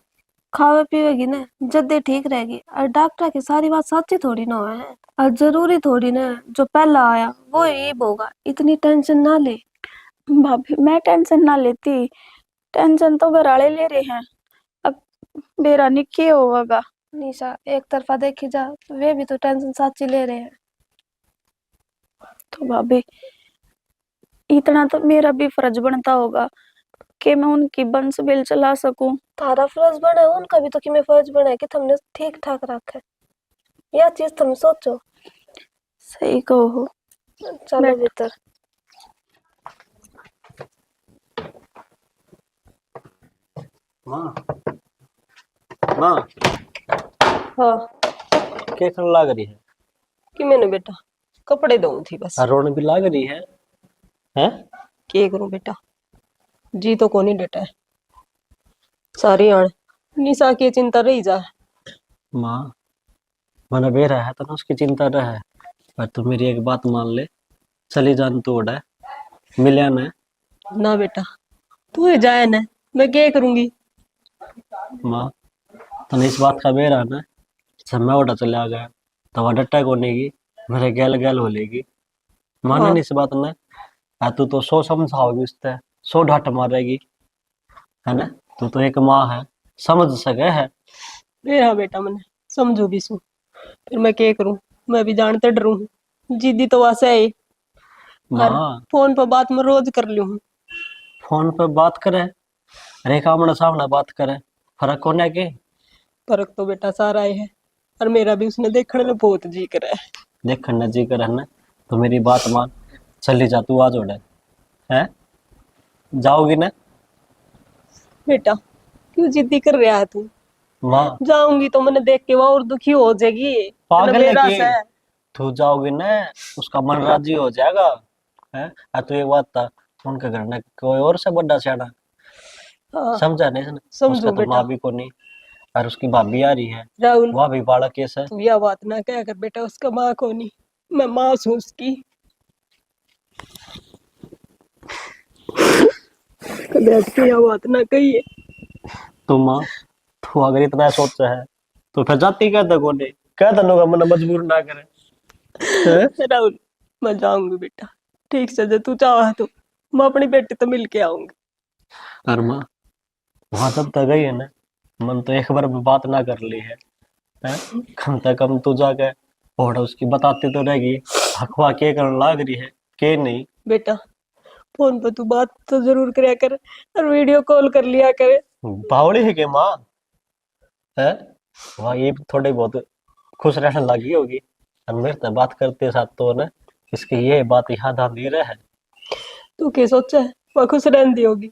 खावे पीवेगी ना जल्दी ठीक रहेगी और डॉक्टर की सारी बात सच्ची थोड़ी ना है और जरूरी थोड़ी ना जो पहला आया वो ही होगा। इतनी टेंशन ना ले। भाभी मैं टेंशन ना लेती टेंशन तो घर वाले ले रहे हैं। अब मेरा नहीं क्या होगा। निशा एक तरफा देखी जा वे भी तो टेंशन सच्ची ले रहे हैं। तो भाभी इतना तो मेरा भी फर्ज बनता होगा कि मैं उनकी बंस बेल चला सकूं। तारा फर्ज बना है उनका भी तो कि मैं फर्ज बना है कि तुमने ठीक ठाक रखा है। यह चीज तुम सोचो। सही कहो। चलो भीतर। माँ माँ हाँ क्या कर लाग रही है कि मैंने बेटा कपड़े धोऊं थी बस। रोने भी लाग रही है है? के करूं बेटा, जी तो कोनी डटा है सारी आण निशा की चिंता रही जा। माँ मन बेरा है तो ना उसकी चिंता रहे, पर तू मेरी एक बात मान ले, चली जान तो उड़ा मिलिया न। ना बेटा तू ही जाए ना, मैं क्या करूंगी। माँ तने इस बात का बेरा है ना, जब मैं उड़ा चला गया तो वह डट्टा कोने की मेरे गैल गैल हो लेगी। माने हाँ नहीं इस बात ने, तू तो सो समझाओगी उससे, सो ढाट मारेगी, है ना? तू तो एक माँ है, समझ सके है। मेरा बेटा मैंने समझू भी सू, फिर मैं क्या करूं, मैं भी जानते डरू हूँ, जिद्दी तो वैसे है ही। और माँ फोन पर बात मैं रोज कर लूं हूँ। फोन पे बात करे, रेखा आमने सामने बात करे, फर्क कौन है के? फर्क तो बेटा सारा ही है, और मेरा भी उसने देखने में बहुत जी कर है। देख जी कर है ना, तो मेरी बात मान, चली जा तू आज उड़े, है? जाओगी ना? बेटा क्यों जिद्दी कर रहा है तू, माँ जाऊंगी तो मैंने देख के वो और दुखी हो जाएगी। पागल है मेरा के? से तू जाओगी ना, उसका मन राजी हो जाएगा, है? तू एक बात था, उनके घर में कोई और से बड़ा सियाना, हाँ समझा नहीं इसने? उसका समझू तो बेटा। माँ भी को नहीं, और उसकी भाभी आ रही है, राहुल वह भी बालक केस है। तू यह बात ना क्या कर बेटा, उसका माँ को नहीं, मैं माँ हूँ उसकी। कभी अटके यह बात ना कहिए। तो माँ तू अगर इतना सोचा है तो फिर जाती कहता कौन है, कहता लोग मन मजबूर ना करे, हैं? राहुल मैं जाऊंगी बेटा, ठीक से जो तू चाह तो मैं अपनी बेटी तो मिल के आऊंगी। और माँ वहां तब तक गई है ना, मन तो एक बार भी बात ना कर ली है? कम से कम तू जाके और उसकी बताती तो रहेगी, हकवा के करने लाग रही है के नहीं। बेटा फोन पर तू बात तो जरूर करया कर, और वीडियो कॉल कर लिया करे। बावड़ी है के माँ, है? वहाँ ये थोड़ी बहुत खुश रहने लगी होगी, और मेरे से बात करते साथ तो ना इसकी ये बात याद आती रहे। तू क्या सोचा है, वह खुश रहती होगी।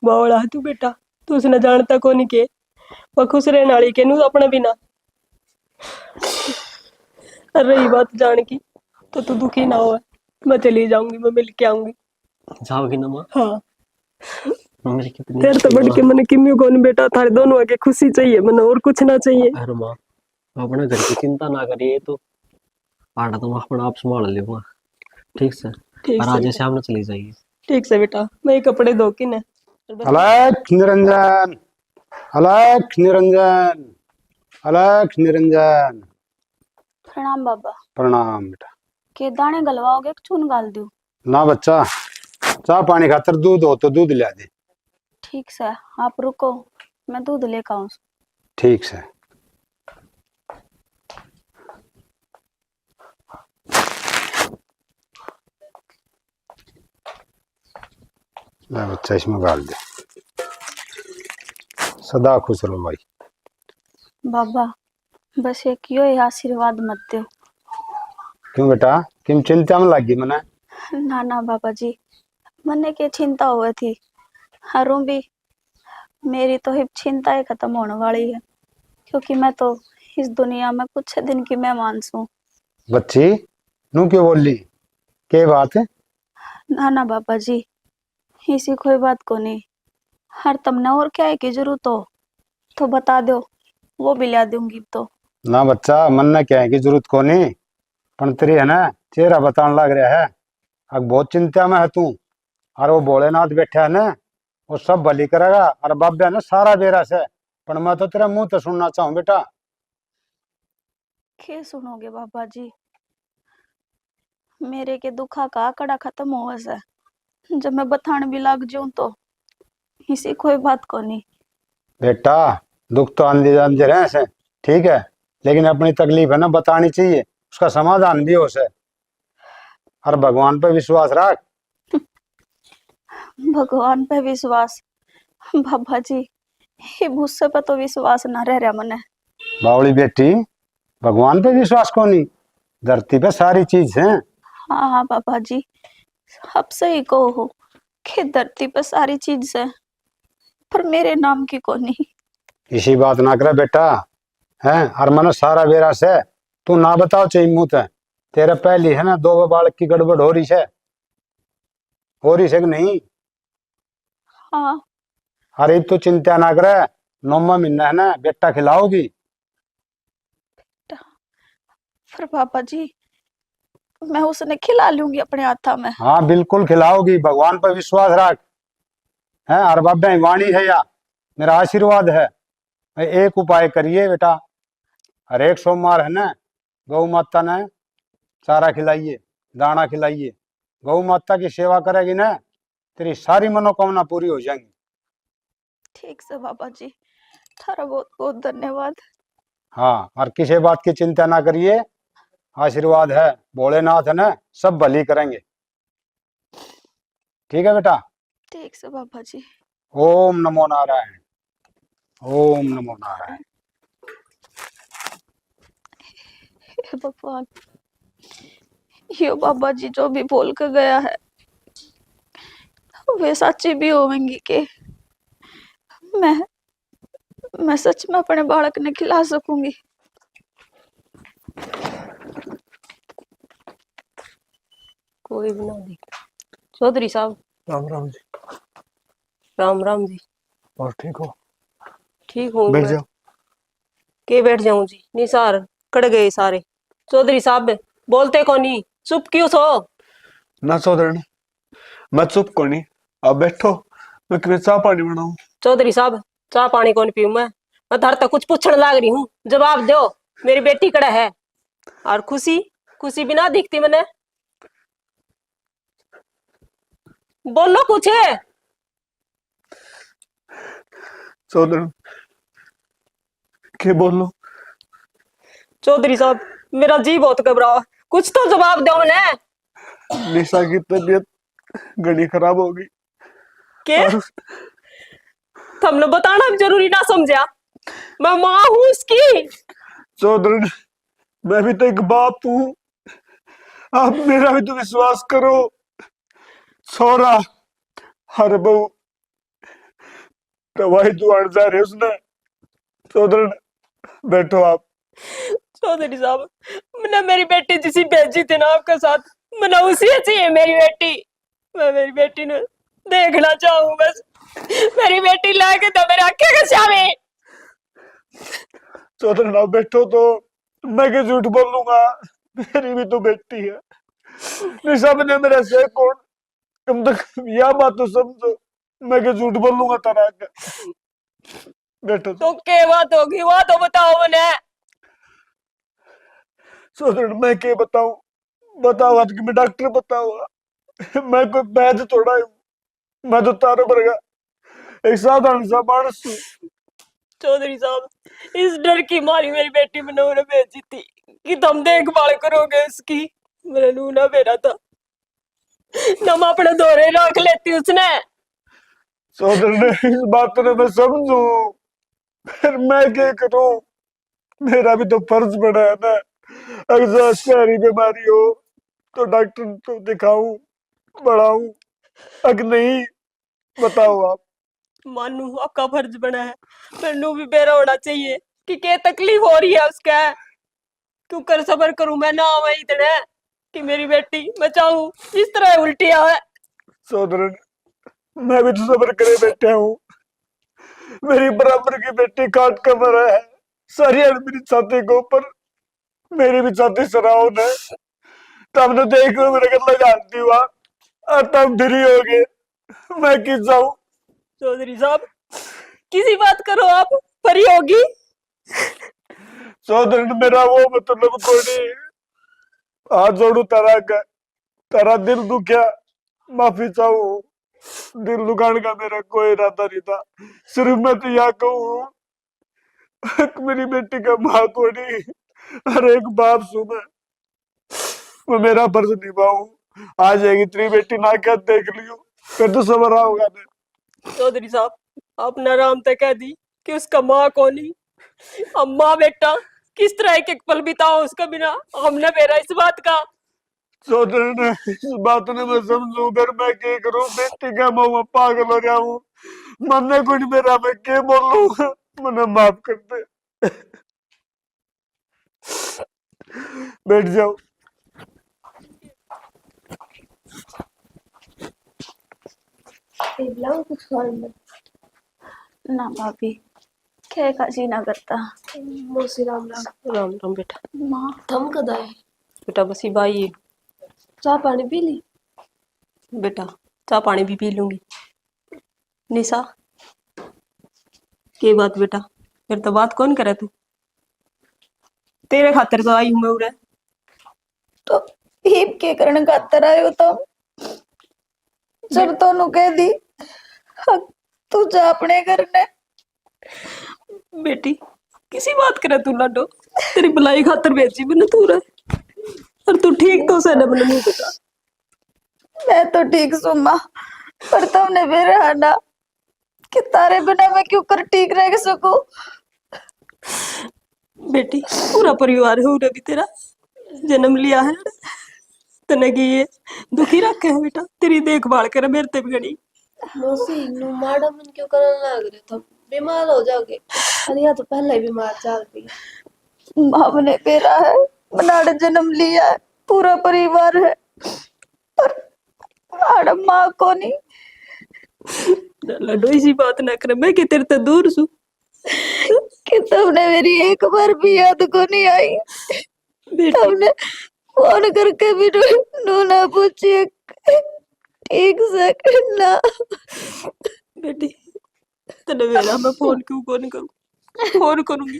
बावड़ा है तू बेटा, तू उसने जानता को नहीं के वह खुश रहने वाली के नू अपना बिना। और रही बात जान की, तो तू दुखी ना हो, मैं चली जाऊंगी, मैं मिल के आऊंगी। जाओगी ना माँ? हाँ मेरी कितनी तेरे तो अच्छी बढ़ माँ के मैंने किम्यू कौन बेटा, थारे दोनों आके खुशी चाहिए मैंने, और कुछ ना चाहिए। है। अरे माँ अपने घर की चिंता ना करिए, तो आटा तो मैं अपना आप संभाल लूंगा, ठीक से। ठीक और से आज बेटा, से हमने चली जाइए। ठीक से बेटा, मैं ये कपड़े धो के ना। अलख निरंजन, अलख निरंजन, अलख निरंजन। प्रणाम बाबा। प्रणाम बेटा। के दाने गलवाओगे कि चून गाल दूं? ना बच्चा, चाह पानी खातर दूध हो तो दूध लिया दे। ठीक से, आप रुको, मैं दूध लेकर आऊं। ठीक से। ले बच्चा इसमें डाल दे, सदा खुश रहो भाई। बाबा बस एक यो ही आशीर्वाद मत दो। क्यों बेटा, किम चिंता में लगी मने? ना ना बाबा जी, मन्ने की चिंता हुई थी, हरू भी मेरी तो हिप चिंता ही खत्म होने वाली है, क्योंकि मैं तो इस दुनिया में कुछ दिन की मेहमान हूँ। बच्ची नू क्यों बोल ली, के बात है? ना ना बाबा जी, ऐसी कोई बात को नहीं, हर तुमने और क्या है की जरूरत हो तो बता दो, वो भी ला दूंगी तो। ना बच्चा, मन ने क्या है की जरूरत को नहीं, पण तेरी है ना चेहरा बताने लग रहा है, अब बहुत चिंता में है तू। और वो भोलेनाथ बैठा है ना, वो सब भली करेगा, और बाबा ने सारा बेरा से, पर मैं तो तेरा मुंह तो सुनना चाहूं बेटा। क्या सुनोगे बाबा जी, मेरे के दुखा का आंकड़ा खत्म हो से, जब मैं बताने भी लग जाऊं तो इसी कोई बात को नहीं। बेटा दुख तो आंधी आंधी रहे से, ठीक है, लेकिन अपनी तकलीफ है ना बतानी चाहिए, उसका समाधान भी हो से। और भगवान पे विश्वास रख। भगवान पे विश्वास? बाबा जी ये भूसे पे तो विश्वास ना रह रहा मने। बावली बेटी, भगवान पे विश्वास को नहीं, धरती पे सारी चीज है। हाँ हाँ बाबा जी, आप सही कहो हो कि धरती पे सारी चीज है, पर मेरे नाम की को नहीं। इसी बात ना करे बेटा, है और मन सारा बेरा से, तू ना बताओ चाहिए मुंह ते, तेरे पहली है ना दो बालक की गड़बड़ हो रही है। हो रही से कि नहीं? हाँ। अरे तो चिंता ना करे, 9वां महीना है ना, बेटा खिलाओगी। फिर पापा जी मैं उसने खिला लूंगी अपने हाथा में। हाँ बिल्कुल खिलाओगी, भगवान पर विश्वास रख। है और बाबा वाणी है या मेरा आशीर्वाद है। एक उपाय करिए बेटा, हर एक सोमवार है ना, गौ माता ने चारा खिलाइए, दाना खिलाइए। गौ माता की सेवा करेगी ना, तेरी सारी मनोकामना पूरी हो जाएंगी। ठीक से बाबा जी, थारा बहुत बहुत धन्यवाद। हाँ, और किसी बात की चिंता ना करिए, आशीर्वाद है भोलेनाथ है ना, सब भली करेंगे। ठीक है बेटा। ठीक से बाबा जी। ओम नमो नारायण, ओम नमो नारायण। हे भगवान, यो बाबा जी जो भी बोल कर गया है वे सच्ची भी होंगी के मैं मैं सच में अपने बालक ने खिला सकूंगी। कोई भी ना देख। चौधरी साहब, राम राम जी। राम राम जी। और ठीक हो? ठीक हूँ बैठ मैं। जाओ। के बैठ जाऊं जी, निसार कड़ गए सारे। चौधरी साहब बोलते को नहीं, चुप क्यों सो? ना चौधरी, मैं चुप को नहीं। अब बैठो, मैं तुम्हें चाह पानी बनाऊं। चौधरी साहब चाह पानी कौन पीऊं मैं धर तक कुछ पूछने लाग रही हूँ, जवाब दो। मेरी बेटी कड़ा है और खुशी खुशी भी ना दिखती मैंने। बोलो कुछ है। चौधरी के बोलो। चौधरी साहब मेरा जी बहुत घबरा, कुछ तो जवाब दो मैंने। निशा की तबीयत घनी खराब होगी के और तुमने बताना भी जरूरी ना समझा, मैं माँ हूँ उसकी। चौधरी मैं भी तो एक बाप हूँ, आप मेरा भी तो विश्वास करो। छोरा हर बहू दवाई दुआर जा रहे उसने। चौधरी बैठो आप। चौधरी साहब मैंने मेरी बेटी जिसी भेजी थी ना आपके साथ, मैंने उसी चाहिए मेरी बेटी। मैं मेरी बेटी ने देखना चाहूँ बस। मेरी बेटी लाके तो मेरे आंखें के सामने। चौधरी आप बैठो तो मैं क्या झूठ बोलूंगा, मेरी भी तो बेटी है। निशा ने मेरा से कौन, कम तक यह बात तो समझो, मैं क्या झूठ बोलूंगा तरह का। बैठो तो क्या बात होगी वो तो बताओ मैंने। चौधरी मैं क्या बताऊं, बताओ आज कि मैं डॉक्टर बताऊंगा, मैं कोई वैद्य थोड़ा हूं, मैं तो तारे वर्गा एक साधारण सा मानस हूं। चौधरी साहब इस डर की मारी मेरी बेटी मैंने उन्हें भेजी थी कि तुम देखभाल करोगे उसकी। मेरा नूना बेरा था, नम अपने दौरे रख लेती उसने। चौधरी ने इस बात ने मैं समझू, फिर मैं क्या करूं, मेरा भी तो फर्ज बना है ना। अगर शहरी बीमारी हो तो डॉक्टर को दिखाऊं, बढ़ाऊं, अगर नहीं, बताओ आप। मानू आपका फर्ज बना है, मैनू भी बेरा होना चाहिए कि क्या तकलीफ हो रही है उसका। क्यों कर सबर करूं मैं ना आवे इतने कि मेरी बेटी मैं चाहूं इस तरह उल्टी आवे। चौधरी मैं भी तो सबर करे बैठा हूँ, मेरी बराबर की बेटी काट कर मरा है, सारी अड़ मेरी छाती के ऊपर, मेरी भी छाती सराहो ने, तब ने देख लो मेरे गला जानती हुआ और तब फ्री हो गए, मैं किस जाऊं। चौधरी साहब किसी बात करो आप, परी होगी। चौधरी ने मेरा वो मतलब कोई नहीं, हाथ जोड़ू तारा का, तारा दिल दुखिया, माफी चाहूं, दिल दुखाने का मेरा कोई इरादा नहीं था। सिर्फ मैं तो यह कहूँ मेरी बेटी का माँ को नहीं, हर एक बाप सुने, मैं मेरा फर्ज निभाऊं। आ जाएगी तेरी बेटी ना क्या देख लियो, फिर तो सबर होगा ना। चौधरी साहब आपने आराम तक कह दी कि उसका माँ कौन ही, अम्मा बेटा किस तरह एक एक पल बिताओ उसका बिना, हमने मेरा इस बात का। चौधरी ने इस बात ने मैं समझू, फिर मैं क्या करूं, बेटी का मैं पागल हो जाऊं, मरने को नहीं मेरा, मैं क्या बोलूं, मैंने माफ कर दे। बैठ जाओ। कुछ खाने में। ना भाभी, क्या का जी ना करता। मौसी राम राम। राम राम बेटा। माँ, थम कदा है बेटा? बस ही बाई चाह पानी पी ली बेटा? चाह पानी भी पी लूंगी। निशा के बात बेटा? फिर तो बात कौन करे? तू तेरे खातिर तो आई हूं मैं उरे। तो हिप के करण खातर आयो तो जब तो कह दी हाँ, तू जा अपने घर ने। बेटी किसी बात करे तू लाडो? तेरी भलाई खातिर भेजी मैंने तू रे। और तू ठीक तो से न नहीं बेटा? मैं तो ठीक सू माँ, पर तुमने मेरे आना कि तारे बिना मैं क्यों कर ठीक रह सकूं। बेटी पूरा परिवार है उरे भी तेरा जन्म लिया है तने की ये दुखी रखे है बेटा। तेरी देखभाल करे मेरे ते भी घड़ी। मौसी नु माड़ा मन क्यों करने लग रहे तुम? बीमार हो जाओगे। अरे तो पहले ही बीमार चल रही है। माँ ने मेरा है, बनाड़ जन्म लिया है, पूरा परिवार है, पर मैडम माँ को नहीं। लड्डू इसी बात ना करे, मैं कि तेरे ते दूर सू। कि तुमने मेरी एक बार भी याद को नहीं आई। बेटी तुमने फोन करके भी नू ना पूछिए ठीक से करना। बेटी तने मेरा मैं फोन क्यों कौन करूं? फोन करूंगी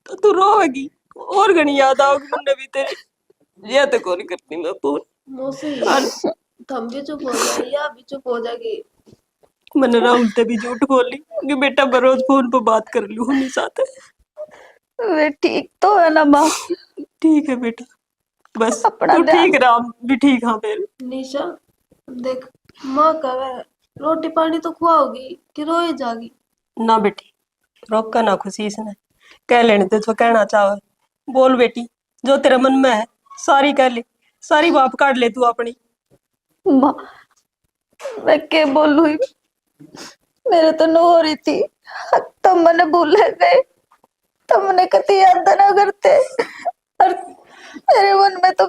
तो तू रोएगी और घनी याद आओगी मुन्ने भी तेरी। ये तो कौन करती मैं फोन। मौसी और थम भी चुप हो जाए या भी चुप हो जाएगी। मैंने राहुल ते भी झूठ बोली कि बेटा मैं रोज फोन पर बात कर लूं उन्हीं साथ। वे ठीक तो है ना माँ? ठीक है बेटा, बस अपना तू ध्यान। ठीक रहा भी ठीक। हाँ फिर निशा देख, माँ कहे रोटी पानी तो खुआओगी कि रोई जागी? ना बेटी रोका ना खुशी इसने कह लेने ते जो कहना चाहे बोल बेटी। जो तेरे मन में है सारी कह ले, सारी बात काट ले तू अपनी। माँ मैं क्या बोलूं? मेरे तो नो हो रही थी, तुम मैंने भूले गए, तुमने कति याद ना करते। और मेरे मन में तो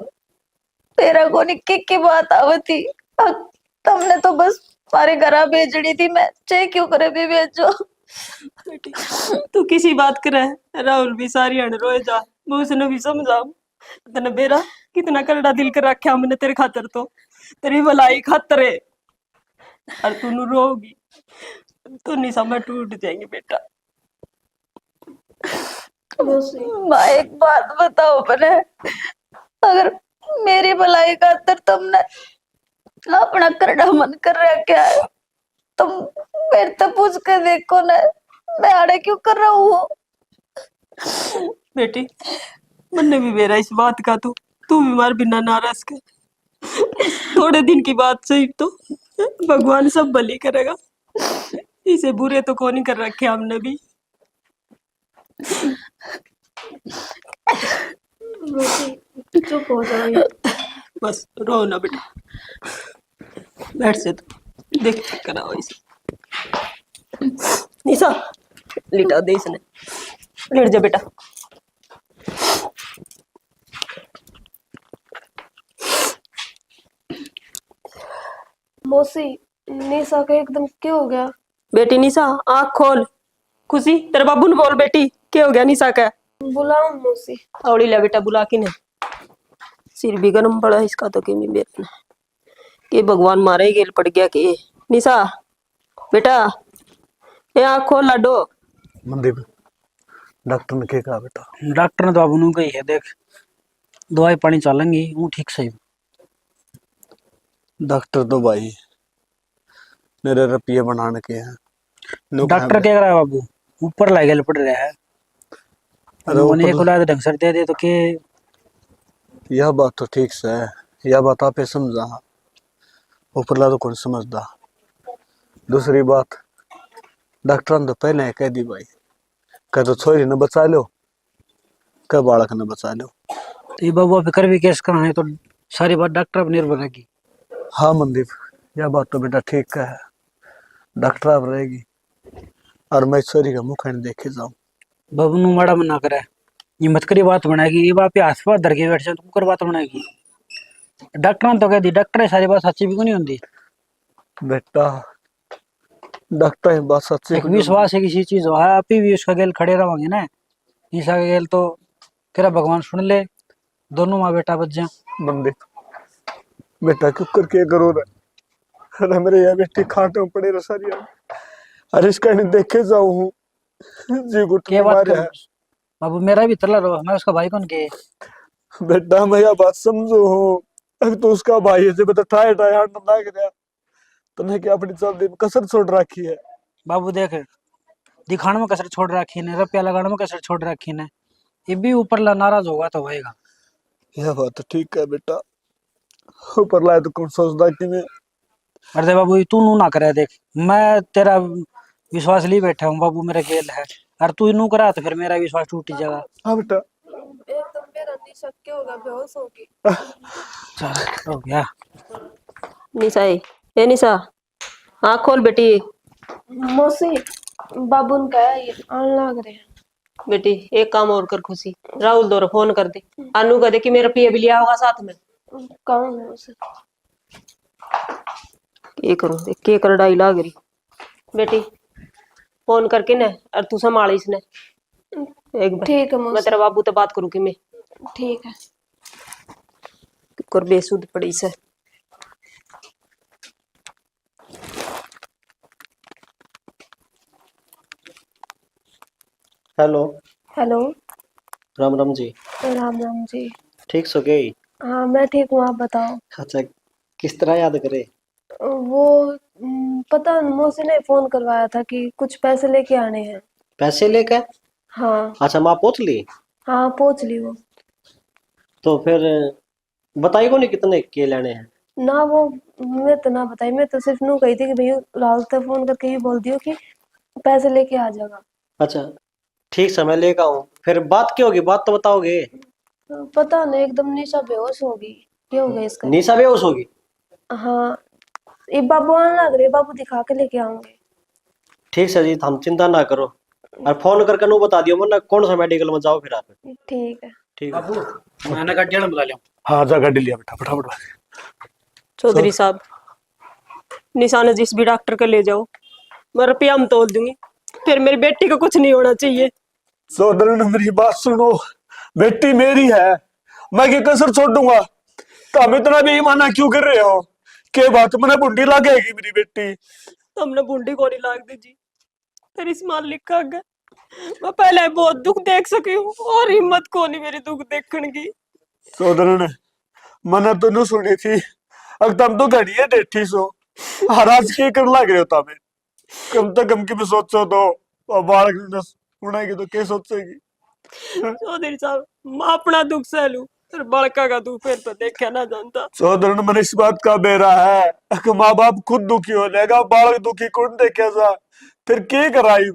तेरा कोनी की बात आवती। अब तुमने तो बस हमारे घर भेजनी थी, मैं चाहे क्यों करे भी भेजो। बेटी तू किसी बात करे राहुल भी सारी हण रोए जा, मैं उसने भी समझाऊं। तने बेरा कितना करड़ा दिल कर रखा मैंने तेरे खातर, तो तेरी भलाई खातर है। और तू नु रोगी तो निशा में टूट जाएंगे बेटा। मौसी माँ एक बात बताओ अपने, अगर मेरी भलाई खातर तुमने अपना करड़ा मन कर रखा है, तुम मेरे तो पूछ के देखो ना, मैं आड़े क्यों कर रहा हूँ। बेटी मन्ने भी मेरा इस बात का तू बीमार बिना नाराज के थोड़े दिन की बात सही तो भगवान सब भली करेगा। इसे बुरे तो कौन ही कर रखे हमने भी। मौसी चुप हो जाओ यार। बस रो ना बेटा, बैठ से तू देख चेक कराओ इसे। निशा लिटा दे इसने, लेट जा बेटा। मौसी निशा का एकदम क्या हो गया? बेटी निशा आँख खोल। खुशी तेरे बाबू ने बोल बेटी क्या हो गया निशा का? बुलाओ मौसी। औड़ी ले बेटा बुला के ने, सिर भी गरम पड़ा इसका तो कि मेरे के भगवान मारे ही गेल पड़ गया कि। निशा बेटा ये आँख खोल लाडो। मनदीप डॉक्टर ने क्या कहा बेटा? डॉक्टर ने तो अब उन्होंने कही है, देख दवाई पानी चलेंगी वो ठीक सही। डॉक्टर तो भाई मेरे रुपये बनाने के हैं। डॉक्टर क्या करा बाबू, ऊपर लागे पड़ रहा है। अरे उन्होंने एक ऊपर औलाद ढंग से दे दे तो के। यह बात तो ठीक से है, यह बात आपे समझा, ऊपरला तो कौन समझदा। दूसरी बात डॉक्टर ने तो पहले कह दी भाई, कह तो छोरी ने बचा लो, कह बालक ने बचा लो। तो ये बाबू आप कर भी केस कराने तो सारी बात डॉक्टर पर निर्भर रहेगी। हाँ मनदीप यह बात तो बेटा ठीक का है, डॉक्टर आप रहेगी और मैं छोरी का मुख देखे जाऊं। बाबू नु माड़ा मना करे, ये मत करी बात बनाएगी, ये बाप आस पास धर के बैठ जाए तो कर बात बनाएगी। डॉक्टर ने तो कह दी, डॉक्टर सारी बात सच्ची भी को नहीं होती। बेटा डकता है बात सच्ची एक विश्वास है किसी चीज हो है, आप ही उसका गेल खड़े रहोगे ना, ईसा का गेल तो तेरा भगवान सुन ले, दोनों माँ बेटा बच जाए। बंदे बेटा क्यों करके करो रे। अरे मेरे यहाँ बेटी खाटे में पड़े रसारी अरे इसका नहीं देखे जाऊं हूँ जी घुटने क्या बात मारे कर है। बाबू, मेरा भी तरला रहो, मैं उसका भाई कौन के। बेटा मैं यह बात समझू हूँ, अगर तो उसका भाई है जब तो ठाए ठाए हाथ ना लाग रहा तूने क्या अपनी चलती में कसर छोड़ रखी है। बाबू देख, दिखाने में कसर छोड़ रखी ने, रुपया लगाने में कसर छोड़ रखी ने, ये भी ऊपर ला नाराज होगा तो होएगा। यह बात तो ठीक है बेटा, ऊपर लाए तो कौन सोचता कि मैं। अरे बाबू तू नू ना करे, देख मैं तेरा विश्वास लिए बैठा हूँ बाबू, मेरा गेल है, और तू नू करा तो फिर मेरा विश्वास टूट जाएगा। हाँ बेटा एकदम मेरा निशक्के होगा, बेहोश होगी। चल हो गया। निशा ए निशा, आँख खोल बेटी। मौसी बाबू ने कहा ये आने लग रहे हैं। बेटी एक काम और कर खुशी, राहुल दौरा फोन कर दे, अनु कह दे कि मेरा पिया भी लिया होगा साथ में। कौन है उसे? ये करूं, के कर लाग रही बेटी, फोन करके ना और तू संभाल इसने एक बार। ठीक है मैं मौसी, तेरा बाबू तो बात करूं कि मैं ठीक है। कर बेसुध पड़ी से। हेलो। हेलो। राम राम जी। राम राम जी। ठीक सो गई? हाँ मैं ठीक हूँ, आप बताओ। अच्छा, किस तरह याद करे? वो पता नहीं, मौसी ने फोन करवाया था कि कुछ पैसे लेके आने हैं। पैसे लेकर? हाँ। अच्छा, माँ पूछ ली? हाँ पहुंच ली वो। तो फिर बताई को नहीं कितने के लेने हैं? ना वो मैं तो ना बताई, मैं तो सिर्फ नू कही थी कि भैया राहुल से फोन करके ही बोल दियो कि पैसे लेके आ जाएगा। अच्छा ठीक, समय लेकर आऊँ। फिर बात क्या होगी, बात तो बताओगे। पता नहीं, एकदम निशा बेहोश होगी, क्या हो गया इसका। निशा बेहोश होगी? हाँ ये बाबू आने लग रहे, बाबू दिखा के लेके आऊंगे। ठीक सर जी, हम चिंता ना करो, और फोन करके नो बता दियो, वरना कौन सा मेडिकल में जाओ फिर आप। ठीक है। ठीक है। बाबू मैंने गाड़ी में बुला लिया। हाँ जा गाड़ी लिया बेटा फटाफट। चौधरी साहब, निशा ने जिस भी डॉक्टर के ले जाओ, मैं रुपया हम तोल दूंगी, फिर मेरी बेटी को कुछ नहीं होना चाहिए। सोदरन मेरी बात सुनो, बेटी मेरी है, मैं क्या कसर छोड़ूंगा। तुम इतना बेईमाना क्यों कर रहे हो? के बात मैंने बुंडी लागेगी मेरी बेटी? तुमने बूंदी को नहीं लाग दी जी, फिर इस मालिक का गया। मैं पहले बहुत दुख देख सकी हूँ और हिम्मत को नहीं मेरी दुख देखने की। सोदरन मैंने तो नहीं सुनी थी, अब तुम तो घड़िए डेठी सो हराज के कर लाग रहे हो तमें। कम तो कम की भी सोचो तो, और बालक ने सुनेगी तो क्या सोचेगी। चौधरी साहब, मैं अपना दुख सह लूं, फिर बड़का का दुख फिर तो देखा ना जानता। सोदरन मैंने इस बात का बेरा है कि माँ बाप खुद दुखी हो जाएगा, बालक दुखी कौन देखेगा। फिर क्या कराई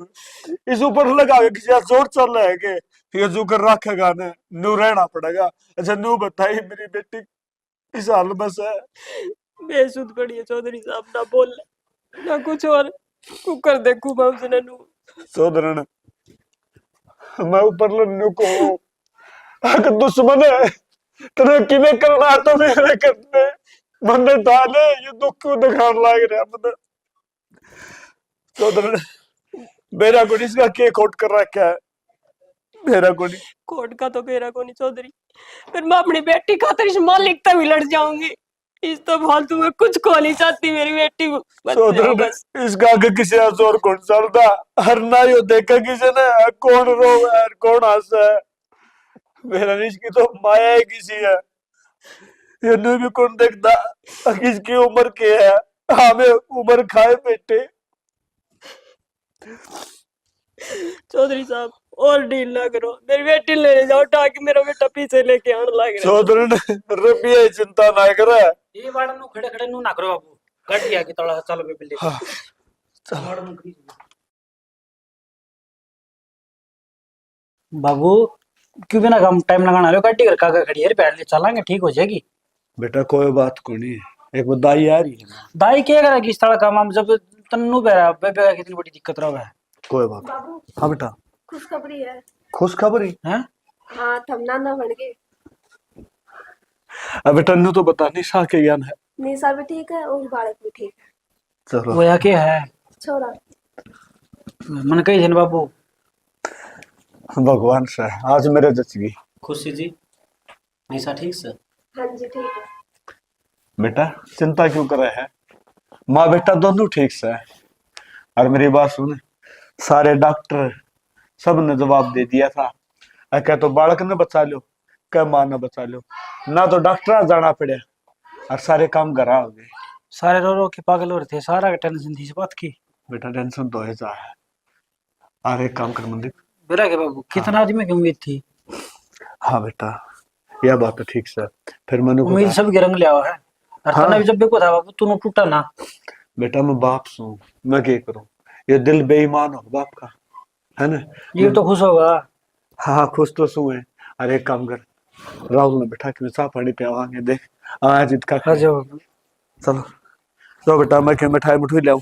इस ऊपर लगा के किसी जोर चल रहा है के ये जो कर रखेगा ने नू रहना पड़ेगा। अच्छा नू बताई मेरी बेटी इस हाल में से। बेसुध पड़ी है चौधरी साहब, ना बोल ना कुछ और, कुकर देखू मैं उसने नू। सोदरन मैं ऊपर लन्नू को अगर दुश्मन है तेरे किने करना तो मेरे करने मंदे डाले ये दुख क्यों दिखाने लग रहा मतलब। सोदरन मेरा को इसका के कोट कर रखा है, मेरा को नहीं। कोर्ट का तो मेरा को नहीं चौधरी, फिर मैं अपनी बेटी खातिर इस मालिकता भी लड़ जाऊंगी। इस तो फालतू में कुछ को नहीं चाहती मेरी बेटी बच जाओ सोदरन बस। इसका आगे किसी और कौन चलता हर ना यो देखा किसी ने कौन रो है कौन हंसा है। मेरा इसकी तो माया ही किसी है, ये न्यू भी कौन देखता किसकी उम्र के है, हमें उम्र खाए बेटे। चौधरी साहब और डील ना करो, मेरी बेटी लेने जाओ ताकि मेरा बेटा पीछे लेके आने लग रहा है। सोदरन रुपये की चिंता ना करे। ये बाड़ नु खड़े खड़े नु ना करो बाबू, गाड़ी आके तोड़ा चलो बे बिल्ले। हाँ, बाबू क्यों बिना कम टाइम लगाना लो, गाड़ी घर का खड़ी है, बैठ ले चलांगे, ठीक हो जाएगी। बेटा कोई बात को नहीं, एक बदाई आ रही है ना। दाई क्या करेगी इस तरह का काम, जब तन्नू बेरा बेबे कितनी बड़ी दिक्कत रहा है। कोई बात। बाबू हाँ बेटा खुशखबरी है। खुशखबरी? हैं? हाँ थम नाना बन गए। अब बेटा न्यू तो बता नहीं सा के ज्ञान है। निशा भी ठीक है और बालक भी ठीक है। चलो वो या क्या है? छोड़ा। मन कही जन बाबू भगवान से आज मेरे जच गई। खुशी जी, निशा ठीक से? हाँ जी ठीक है। बेटा चिंता क्यों कर रहे है, माँ बेटा दोनों ठीक से है। और मेरी बात सुन, सारे डॉक्टर सब ने जवाब दे दिया था, क्या तो बालक ने बचा लो, क्या माँ ने बचा लो, ना तो डॉक्टर जाना पड़े और सारे काम घर हो गए। सारे रो रो के पागल हो रहे थे, सारा का टेंशन थी इस बात की। बेटा टेंशन तो है जा है। और एक काम कर मंदिर। बेरा के बाबू कितना आदमी की उम्मीद थी। हाँ बेटा यह बात तो ठीक से। फिर मैंने को उम्मीद कहा, सब के रंग लिया हुआ है। और हाँ। तने भी जब भी को था बाबू तू टूटा ना। बेटा मैं बाप सू, मैं क्या करूं, ये दिल बेईमान हो बाप का, है ना। ये तो खुश होगा। हाँ खुश तो सू है। अरे एक काम कर, राहुल ने बैठा के चाह पानी पियावांगे, देख आज इसका हाँ जो बाबू चलो। तो बेटा मैं क्या मिठाई मिठुई लाऊं।